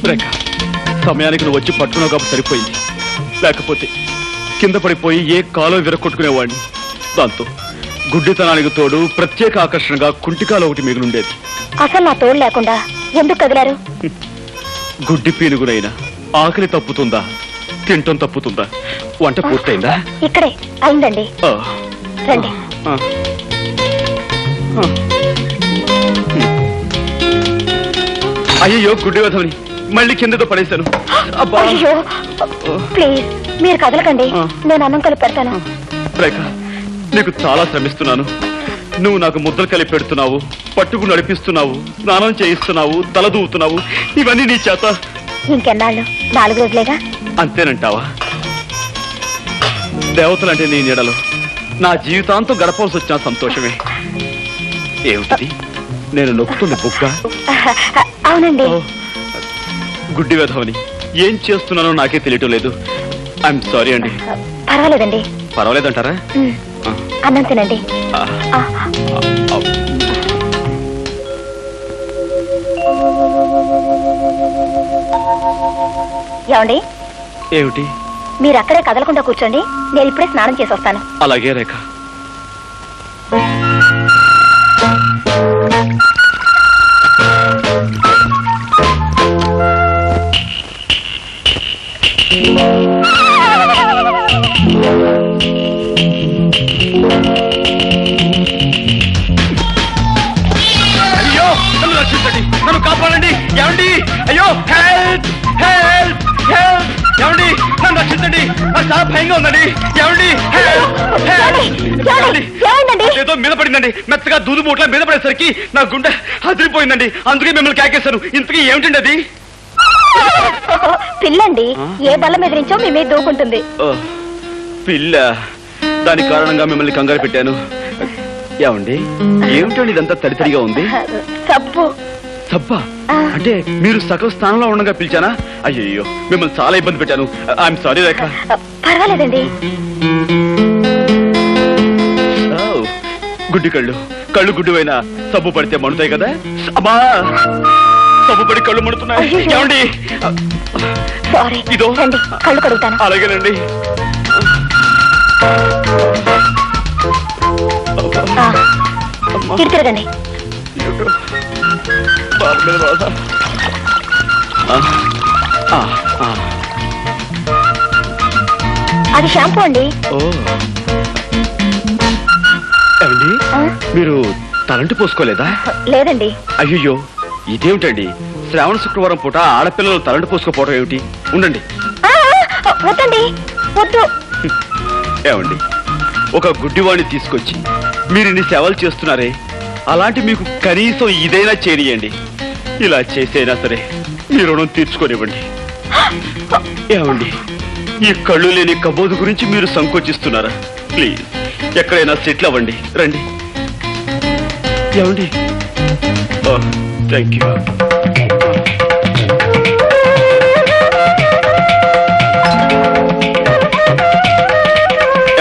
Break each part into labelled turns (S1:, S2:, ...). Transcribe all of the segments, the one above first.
S1: రేఖ, సమయానికి నువ్వు వచ్చి పట్టుకున్నావు కాబట్టి సరిపోయింది. లేకపోతే కింద పడిపోయి ఏ కాలో విరగొట్టుకునేవాడిని. దాంతో గుడ్డితనానికి తోడు ప్రత్యేక ఆకర్షణగా కుంటికాలు ఒకటి మిగిలిండేది.
S2: అసలు నా తోడు లేకుండా ఎందుకు కదిలారు?
S1: గుడ్డి పీనుగునైనా ఆకలి తప్పుతుందా, తింటం తప్పుతుందా? వంట పూర్తయిందా?
S2: ఇక్కడే అయిందండి. రండి.
S1: అయ్యో, గుడ్డి వధవని మళ్ళీ కిందతో పడేశాను.
S2: అయ్యో ప్లీజ్ మీరు కదలకండి, నేను అన్నం కలిపి పెడతాను.
S1: రేఖ, నీకు చాలా శ్రమిస్తున్నాను. నువ్వు నాకు ముద్దలు కలిపి పెడుతున్నావు, పట్టుకు నడిపిస్తున్నావు, స్నానం చేయిస్తున్నావు, తల దూవుతున్నావు. ఇవన్నీ నీ చేత.
S2: ఇంకెన్నాళ్ళు? 4 రోజులేగా.
S1: అంతేనంటావా? దేవతలంటే నీ నీడలో నా జీవితాంతం గడపవలసి వచ్చిన సంతోషమే. ఏమిటి నేను నొక్కుతుంది బుగ్గ?
S2: అవునండి.
S1: గుడ్డి వేధవని ఏం చేస్తున్నానో నాకే తెలియటం లేదు. ఐఎమ్ సారీ అండి.
S2: పర్వాలేదండి.
S1: పర్వాలేదంటారా?
S2: అన్నం తినండి. ఏమండి?
S1: ఏమిటి?
S2: మీరు అక్కడే కదలకుండా కూర్చోండి, నేను ఇప్పుడే స్నానం చేసి వస్తాను.
S1: అలాగే రేఖ. అయ్యో, నన్ను రక్షించండి, నన్ను కాపాడండి. ఏమండి? అయ్యో, హెల్ప్ హెల్ప్ హెల్ప్. ఏమండి, నన్ను రక్షించండి, నాకు చాలా భయంగా ఉందండి. ఏమండి? ఏదో మీద పడిందండి, మెత్తగా దూదు మూట్ల మీద పడేసరికి నా గుండె అదిరిపోయిందండి. అందుకే మిమ్మల్ని కేకేశాను. ఇంతకీ ఏమిటండి అది?
S2: పిల్లండి. ఏ బల్ల మీద నుంచో మీ మీద దూకుంటుంది.
S1: పిల్ల. దాని కారణంగా మిమ్మల్ని కంగారు పెట్టాను. ఏమండి, ఏమిటండి ఇదంతా తడితడిగా ఉంది?
S2: సబ్బు.
S1: సబ్బా? అంటే మీరు సగం స్థానంలో ఉండగా పిలిచానా? అయ్యో, మిమ్మల్ని చాలా ఇబ్బంది పెట్టాను. ఐఎమ్ సారీ రేఖ.
S2: పర్వాలేదండి.
S1: గుడ్డి కళ్ళు, కళ్ళు గుడ్డువైనా సబ్బు పడితే మండుతాయి కదా. అమ్మా, సబ్బు పడి కళ్ళు మండుతున్నాయి. ఏమండి?
S2: సారీ.
S1: ఇదో
S2: కళ్ళు కడుగుతాను.
S1: అలాగేనండి.
S2: తిరగండి. అది షాంపూ అండి.
S1: ఏమండి, మీరు తలంటి పోసుకోలేదా?
S2: లేదండి.
S1: అయ్యో, ఇదేమిటండి? శ్రావణ శుక్రవారం పూట ఆడపిల్లలు తలంటి పోసుకోపోవడం ఏమిటి? ఉండండి.
S2: వద్దండి, వద్దు.
S1: ఏమండి, ఒక గుడ్డివాణ్ణి తీసుకొచ్చి మీరు ఇన్ని సేవలు చేస్తున్నారే, అలాంటి మీకు కనీసం ఇదైనా చేరియండి. ఇలా చేసైనా సరే మీ రుణం తీర్చుకోనివ్వండి. ఏమండి, ఈ కళ్ళు లేని కబోదు గురించి మీరు సంకోచిస్తున్నారా? ప్లీజ్ ఎక్కడైనా సెటిల్ అవ్వండి. రండి. ఏమండి? Thank you.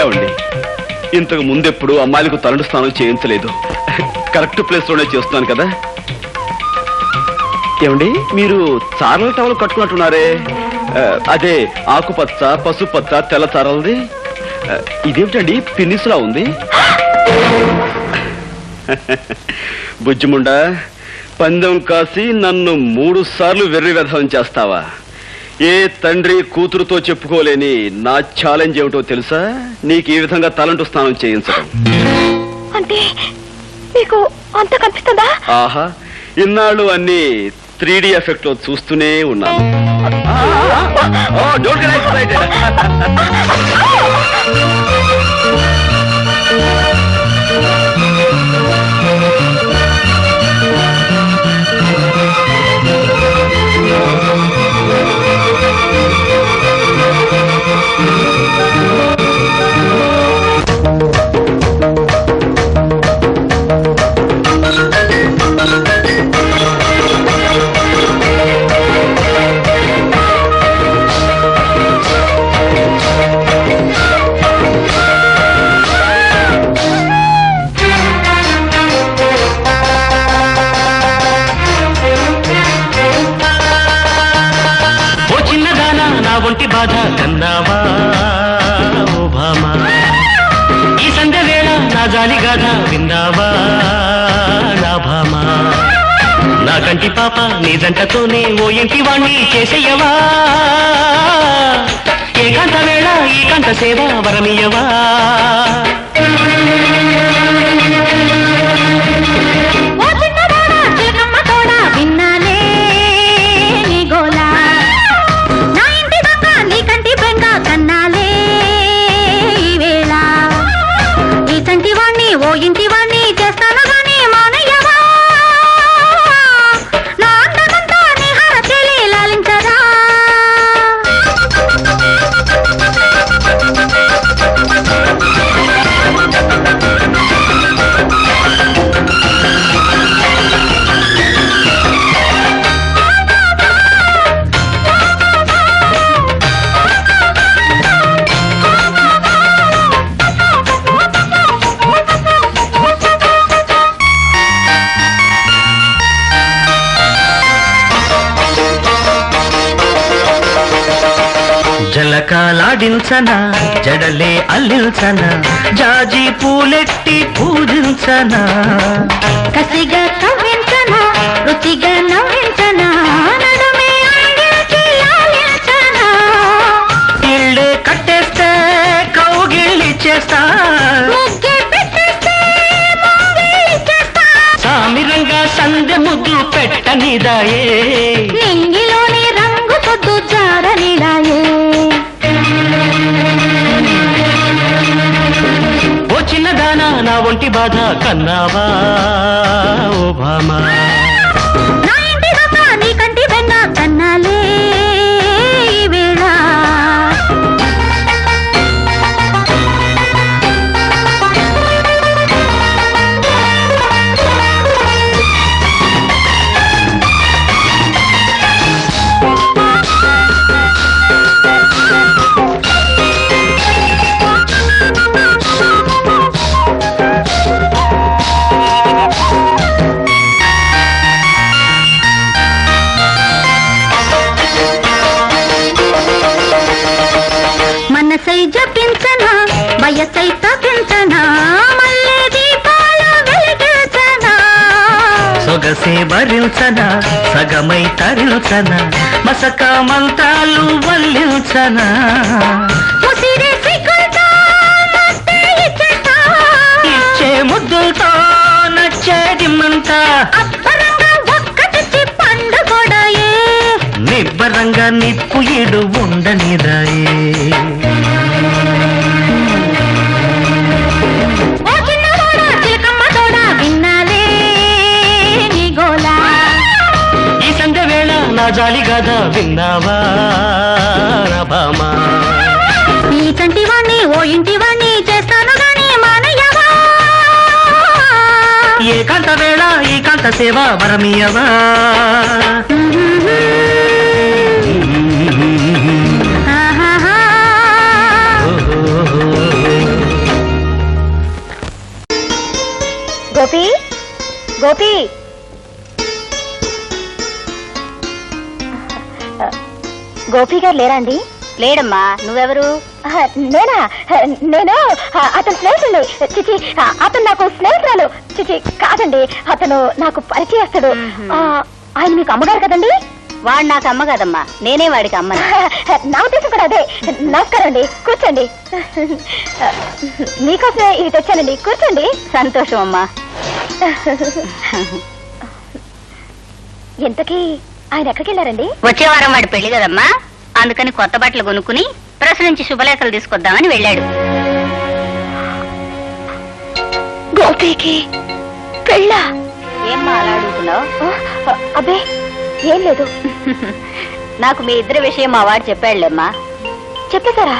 S1: ఏమండి, ఇంతకు ముందెప్పుడు అమ్మాయిలకు తలంటు స్నానం చేయించలేదు. కరెక్ట్ ప్లేస్ లోనే చేస్తున్నాను కదా. ఏమండి, మీరు చారల టవల్ కట్టుకున్నట్టున్నారే, అదే ఆకుపచ్చ, పసుపచ్చ, తెల్ల చారలది. ఇదేమిటండి పిన్నిస్లా ఉంది? బుజ్జిముండా, పందెం కాసి నన్ను 3 సార్లు వెర్రి వెధవం చేస్తావా? ఏ తండ్రి కూతురుతో చెప్పుకోలేని నా ఛాలెంజ్ ఏమిటో తెలుసా? నీకు ఈ విధంగా తలంటు స్నానం చేయించడం.
S2: అంటే మీకు అంత కనిపిస్తుందా?
S1: ఆహా, ఇన్నాళ్ళు అన్ని 3D ఎఫెక్ట్ లో చూస్తూనే ఉన్నాను. Don't get excited.
S3: జాలి గాథ విన్నావా నా భామా, నా కంటి పాప నీ జంటతోనే ఓ ఇంటి వాణ్ణి చేసేయవా, ఏకాంత వేళ ఏకాంత సేవ వరమియవా. జలకాలాడించనా జడలే అల్లించనా, జాజి పూలెట్టి పూజించనా,
S2: కసిగా కవ్వించనా రుచిగా నవ్వించనా, నడుమే అందించి లాలించనా.
S3: ఇళ్ళే కట్టేస్తే కౌగిళ్ళి చేస్తా,
S2: ముగ్గే పెట్టేస్తే మోగిలిచ్చేస్తా.
S3: సామిరంగా సందె ముద్దు పెట్టనిదాయే,
S2: నింగిలోని రంగు పొద్దు జారనిడాయే.
S3: ఓ చిన్నదానా నా ఒంటి బాధ కన్నావా ఓ భామా,
S2: నా ఇంటి దాకా నీ కంటి వెన్న కన్నాలే ఈ వేళ. మనసై జపించనా వయసై తపించనా, మల్లె దీపాల వెలిగించనా.
S3: సొగసే భరించనా సగమై తరించనా, మసక మంత్రాలు వల్లించనా,
S2: ముసిరే సిగ్గులతో మస్తే ఇచ్చేస్తా.
S3: ఇచ్చే ముద్దులతో నచ్చేదిమ్మంతా,
S2: అబ్బరంగా ఒక్కటిచ్చి పండుగొడాయే.
S3: నిబ్బరంగా నిప్పు ఇడు ఉండనిదాయే.
S2: ఓ చిన్నవాడా చిలకమ్మ తోడా విన్నాలే నీ గోలా.
S3: ఈ సంధ్య వేళ నా జాలి గాథ విన్నావా నా భామా,
S2: నీ కంటి వాణ్ణి ఓ ఇంటి వాణ్ణి చేస్తాను గాని మానయ్యవా.
S3: ఏకాంత వేళ ఏకాంత సేవ వరమియవా.
S2: ఆహాహా. గోపి గోపి, గోపి గారు లేరా అండి? లేడమ్మా. నువ్వెవరు? నేనా? నేను అతని స్నేహితుడు. చిచి, అతను నాకు స్నేహితురాలు. చిచి కాదండి, అతను నాకు పరిచయస్తుడు. ఆయన మీకు అమ్మగారు కదండి?
S4: వాడు నాకు అమ్మ కదమ్మా, నేనే వాడికి అమ్మ.
S2: నా ఉద్దేశం కూడా అదే. నమస్కారం అండి, కూర్చోండి. మీకోసమే ఇది తెచ్చానండి, కూర్చోండి.
S4: సంతోషం అమ్మా.
S2: ఇంతకీ ఆయన ఎక్కడికి వెళ్ళారండి?
S4: వచ్చే వారం వాడి పెళ్లి కదమ్మా, అందుకని కొత్త బట్టలు కొనుక్కుని ప్రెస్ నుంచి శుభలేఖలు తీసుకొద్దామని వెళ్ళాడు.
S2: గోపికి పెళ్ళా?
S4: ఏమ్మా అలా అడుగుతున్నావు?
S2: అబ్బే ఏం లేదు.
S4: నాకు మీ ఇద్దరి విషయం మా వాడు చెప్పాడులేమ్మా.
S2: చెప్పేశారా?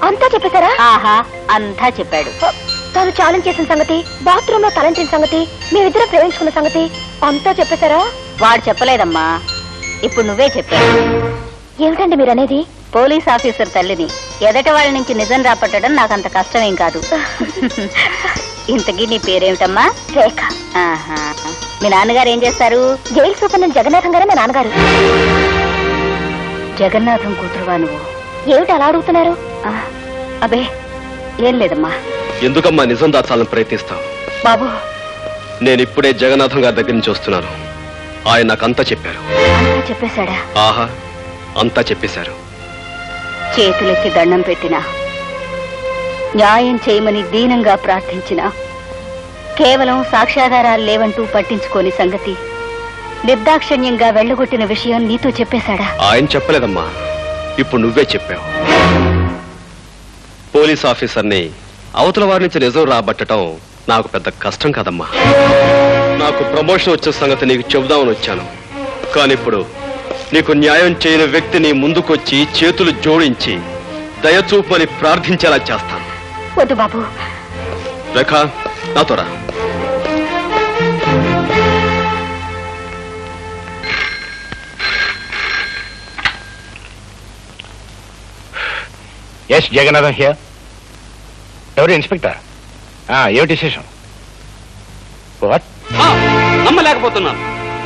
S2: అంతా చెప్పేశారా?
S4: ఆహా, అంతా చెప్పాడు.
S2: తాను ఛాలెంజ్ చేసిన సంగతి, బాత్రూమ్ లో తలంచిన సంగతి, మేమిద్దరం ప్రేమించుకున్న సంగతి అంతా చెప్పేశారా?
S4: వాడు చెప్పలేదమ్మా, ఇప్పుడు నువ్వే చెప్పావు.
S2: ఏమిటండి మీరనేది?
S4: పోలీస్ ఆఫీసర్ తల్లిని ఎదటి వాళ్ళ నుంచి నిజం రాపట్టడం నాకంత కష్టమేం కాదు. ఇంతకీ నీ పేరేమిటమ్మా?
S2: రేఖ.
S4: ఆహా, మీ నాన్నగారు ఏం చేస్తారు?
S2: జైలు సూపరింటెండెంట్ జగన్నాథం గారే మా నాన్నగారు.
S4: జగన్నాథం కూతురువా నువ్వు?
S2: ఏమిటి అలా అడుగుతున్నారు?
S4: అబే ఏం లేదమ్మా.
S1: ఎందుకమ్మా నిజం దాచాలని ప్రయత్నిస్తావు?
S2: బాబు,
S1: నేను ఇప్పుడే జగన్నాథం గారి దగ్గర నుంచి వస్తున్నాను. ఆయన నాకంతా చెప్పారు.
S4: అంతా చెప్పేశాడా?
S1: ఆహా, అంతా చెప్పేశారు.
S4: చేతులెత్తి దండం పెట్టినా, న్యాయం చేయమని దీనంగా ప్రార్థించినా కేవలం సాక్ష్యాధారాలు లేవంటూ పట్టించుకోని సంగతి, నిర్దాక్షిణ్యంగా వెళ్ళగొట్టిన విషయం నీతో చెప్పేశాడా?
S1: ఆయన చెప్పలేదమ్మా, ఇప్పుడు నువ్వే చెప్పావు. పోలీస్ ఆఫీసర్ని అవతల వారి నుంచి నిజం రాబట్టడం నాకు పెద్ద కష్టం కాదమ్మా. నాకు ప్రమోషన్ వచ్చే సంగతి నీకు చెబుదామని వచ్చాను. కానీ ఇప్పుడు నీకు న్యాయం చేయని వ్యక్తిని ముందుకొచ్చి చేతులు జోడించి దయచూపని ప్రార్థించేలా చేస్తాను.
S2: వద్దు బాబు.
S1: రేఖ, నాతో రా.
S5: Yes Jagannatham here. ఎవరు ఇన్స్పెక్టర్? ఏమిటి విశేషం? వాట్?
S6: నమ్మలేకపోతున్నాను.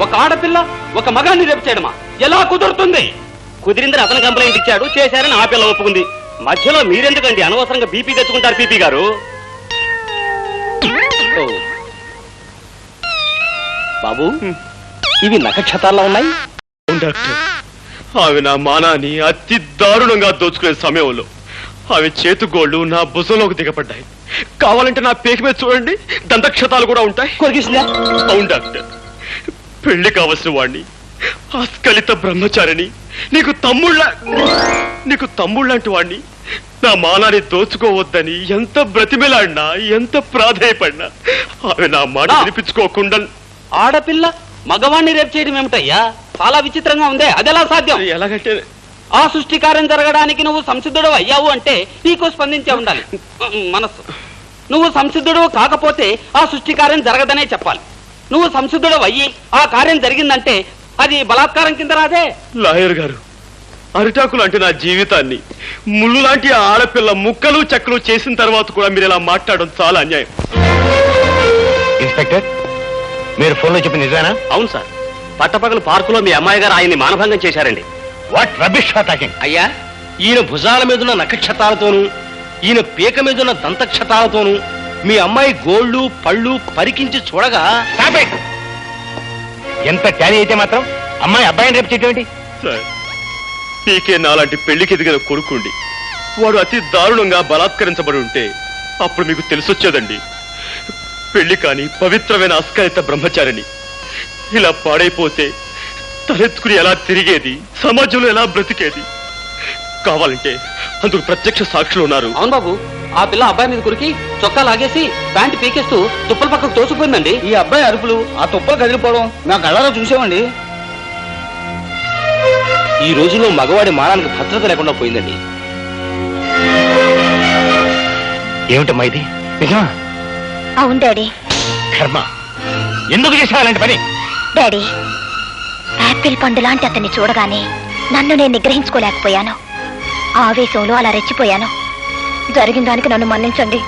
S6: ఒక ఆడపిల్ల ఒక మగాన్ని రేపు చేయడమా? ఎలా కుదురుతుంది? కుదిరిందని అతను కంప్లైంట్ ఇచ్చాడు, చేశారని ఆ పిల్ల ఒప్పుకుంది. మధ్యలో మీరెందుకండి అనవసరంగా బీపీ తెచ్చుకుంటారు? పీపీ గారు, బాబు, ఇవి నక్షత్రాల్లో ఉన్నాయి.
S1: డాక్టర్, ఆమె నా మానాన్ని అతి దారుణంగా దోచుకునే సమయంలో ఆమె చేతుగోళ్లు నా భుజంలోకి దిగపడ్డాయి. కావాలంటే నా పేక మీద చూడండి, దంతక్షతాలు కూడా ఉంటాయి.
S6: కొరికిసిందా?
S1: అవును డాక్టర్, పెళ్లి కావలసిన వాణ్ణి, ఆస్కలిత బ్రహ్మచారిని, నీకు తమ్ముళ్ళంటి వాణ్ణి నా మానాన్ని దోచుకోవద్దని ఎంత బ్రతిమిలాడినా, ఎంత ప్రాధేయపడినా ఆమె నా మాట వినిపించుకోకుండా.
S6: ఆడపిల్ల మగవాణ్ణి రేపు చేయడం ఏమిటయ్యా? చాలా విచిత్రంగా ఉందే. అదెలా సాధ్యం?
S1: ఎలాగంటే
S6: ఆ సృష్టికార్యం జరగడానికి నువ్వు సంసిద్ధుడు అయ్యావు అంటే నీకు స్పందించే ఉండాలి మనస్సు. నువ్వు సంసిద్ధుడు కాకపోతే ఆ సృష్టికార్యం జరగదనే చెప్పాలి. నువ్వు సంసిద్ధుడు అయ్యి ఆ కార్యం జరిగిందంటే అది బలాత్కారం కింద రాదే.
S1: లాయర్ గారు, అరిటాకులు అంటే నా జీవితాన్ని ముళ్ళు లాంటి ఆడపిల్ల ముక్కలు చెక్కలు చేసిన తర్వాత కూడా మీరు ఇలా మాట్లాడడం చాలా అన్యాయం.
S5: ఇన్స్పెక్టర్, మీరు ఫోన్లో చెప్పిన నిజానా?
S6: అవును సార్, పట్టపగలు పార్కులో మీ అమ్మాయి గారు ఆయన్ని మానభంగం చేశారండి.
S5: What rubbish talking?
S6: అయ్యా, ఈయన భుజాల మీదున్న నక్షత్రాలతోనూ ఈయన పీక మీదున్న దంతక్షతాలతోనూ మీ అమ్మాయి గోళ్ళు పళ్ళు పరికించి చూడగా.
S5: Stop it! ఎంత ట్యాలీ అయితే మాత్రం అమ్మాయి అబ్బాయిని రేపు చేయటం?
S1: సార్, పీకే నాలాంటి పెళ్లికి ఎదిగిన కొడుకుండి వాడు అతి దారుణంగా బలాత్కరించబడి ఉంటే అప్పుడు మీకు తెలిసొచ్చేదండి. పెళ్లి కాని పవిత్రమైన అస్కలిత బ్రహ్మచారిని ఇలా పాడైపోతే తలెత్తుకుని ఎలా తిరిగేది, సమాజంలో ఎలా బ్రతికేది? కావాలంటే అందుకు ప్రత్యక్ష సాక్షులు ఉన్నారు.
S6: అవును బాబు, ఆ పిల్ల అబ్బాయి మీద కురికి చొక్కా లాగేసి ప్యాంటు పీకేస్తూ తుప్పల పక్కకు తోసిపోయిందండి.
S7: ఈ అబ్బాయి అరుపులు, ఆ తుప్పలు కదిలిపోవడం మేము కళ్ళారా చూసామండి.
S6: ఈ రోజుల్లో మగవాడి మానానికి భద్రత లేకుండా పోయిందండి.
S5: ఏమిటమ్మా ఇది? నిజమా?
S2: అవును డాడీ.
S5: కర్మ, ఎందుకు చేసావు అలాంటి పని?
S2: డాడీ, యాపిల్ పండు లాంటి అతన్ని చూడగానే నన్ను నేను నిగ్రహించుకోలేకపోయాను. ఆవేశంలో అలా రెచ్చిపోయాను. జరిగిన దానికి నన్ను మన్నించండి.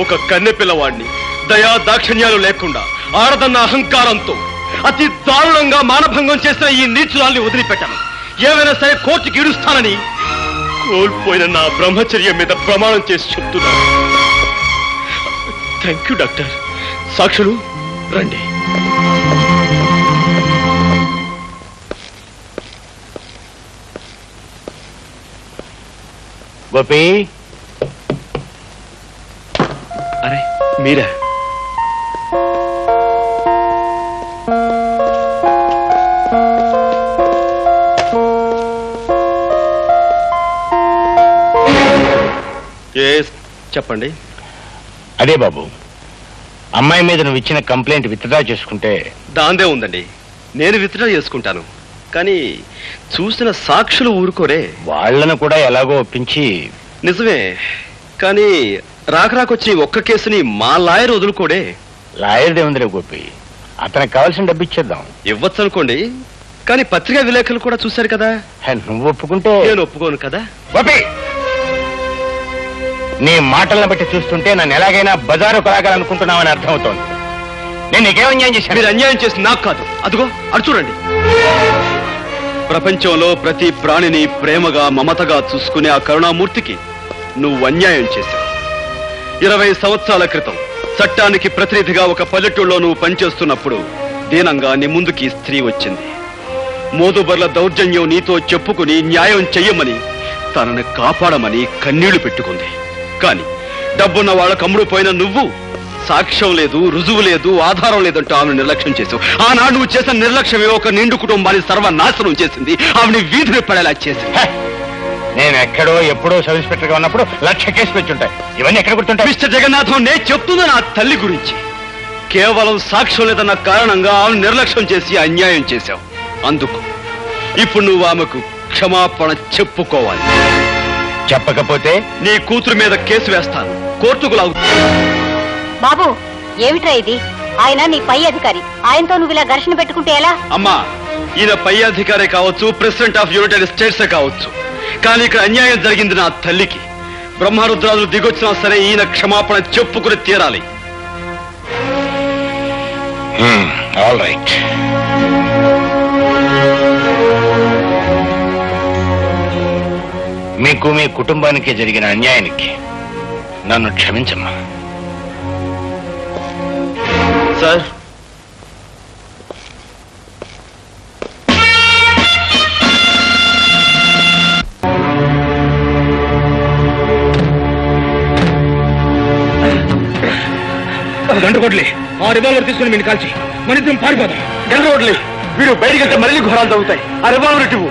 S1: ఒక కన్నె పిల్లవాడిని దయా దాక్షిణ్యాలు లేకుండా ఆడదన్న అహంకారంతో అతి దారుణంగా మానభంగం చేసిన ఈ నీచురాల్ని వదిలిపెట్టాను. ఏమైనా సరే కోర్టుకి ఈడుస్తానని కోల్పోయిన నా బ్రహ్మచర్యం మీద ప్రమాణం చేసి చెప్తున్నాను. Thank you doctor. సాక్షులు రండి.
S5: గోపి,
S1: అరే మీరా? చెప్పండి.
S5: అదే బాబు, అమ్మాయి మీద నువ్వు ఇచ్చిన కంప్లైంట్ విత్డ్రా చేసుకుంటే.
S1: దాందే ఉందండి, నేను విత్డ్రా చేసుకుంటాను. కానీ చూసిన సాక్షులు ఊరుకోరే.
S5: వాళ్ళను కూడా ఎలాగో ఒప్పించి.
S1: నిజమే, కానీ రాకరాకొచ్చి ఒక్క కేసుని మా లాయర్ వదులుకోడే.
S5: లాయర్దే ఉందిరే గోపి, అతనికి కావాల్సిన డబ్బు ఇచ్చేద్దాం.
S1: ఇవ్వచ్చు అనుకోండి, కానీ పత్రికా విలేకరులు కూడా చూశారు కదా.
S5: నువ్వు ఒప్పుకుంటే.
S1: నేను ఒప్పుకోను కదా.
S5: గోపి, నీ మాటలను బట్టి చూస్తుంటే నన్ను ఎలాగైనా బజారు కొలాగాలనుకుంటున్నావని అర్థమవుతోంది. నేను నీకేం అన్యాయం చేశాను?
S1: మీరు అన్యాయం చేసి నాకు కాదు, అదిగో అడు చూడండి. ప్రపంచంలో ప్రతి ప్రాణిని ప్రేమగా మమతగా చూసుకునే ఆ కరుణామూర్తికి నువ్వు అన్యాయం చేశావు. 20 సంవత్సరాల క్రితం చట్టానికి ప్రతినిధిగా ఒక పల్లెటూళ్ళలో నువ్వు పనిచేస్తున్నప్పుడు దీనంగా నీ ముందుకి స్త్రీ వచ్చింది. మోదుబర్ల దౌర్జన్యం నీతో చెప్పుకుని న్యాయం చెయ్యమని, తనని కాపాడమని కన్నీళ్లు పెట్టుకుంది. కాని డబ్బున్న వాళ్ళ కమ్ముడు పోయిన నువ్వు సాక్ష్యం లేదు, రుజువు లేదు, ఆధారం లేదంటూ ఆమెను నిర్లక్ష్యం చేసావు. ఆనాడు నువ్వు చేసిన నిర్లక్ష్యమే ఒక నిండు కుటుంబాన్ని సర్వనాశనం చేసింది, ఆమెని వీధిని పడేలా చేసింది.
S5: నేను ఎక్కడో ఎప్పుడో సబ్ ఇన్స్పెక్టర్ గా ఉన్నప్పుడు 1,00,000 కేసు పెట్టుంటాయి. ఇవన్నీ ఎక్కడ గుర్తుంటాయి?
S1: మిస్టర్ జగన్నాథం, నేను చెప్తున్నా నా తల్లి గురించి. కేవలం సాక్ష్యం లేదన్న కారణంగా ఆమెను నిర్లక్ష్యం చేసి అన్యాయం చేశావు. అందుకు ఇప్పుడు నువ్వు ఆమెకు క్షమాపణ చెప్పుకోవాలి.
S5: చెప్పకపోతే
S1: నీ కూతురు మీద కేసు వేస్తాను, కోర్టుకు లాగుతాను.
S4: బాబు ఏమిట్రా ఇది? ఆయన నీ పై అధికారి, ఆయనతో నువ్వు ఇలా ఘర్షణ పెట్టుకుంటే ఎలా?
S1: అమ్మా, ఈయన పై అధికారే కావచ్చు, ప్రెసిడెంట్ ఆఫ్ యునైటెడ్ స్టేట్సే కావచ్చు, కానీ ఇక్కడ అన్యాయం జరిగింది నా తల్లికి. బ్రహ్మరుద్రాలు దిగొచ్చినా సరే ఈయన క్షమాపణ చెప్పుకుని తీరాలి.
S5: All right. మీకు మీ కుటుంబానికి జరిగిన అన్యాయానికి నన్ను క్షమించమ్మా.
S1: సార్,
S7: దండకోట్లే ఆ రివాల్వర్ తీసుకుని మీరు కాల్చి మన ఇద్దరం పారిపోదాం.
S1: గండ్రోడ్లే, వీడు బయటికి వెళ్తే మళ్ళీ ఘోరాలు తగ్గుతాయి. ఆ రివాల్వర్ ఇవ్వు.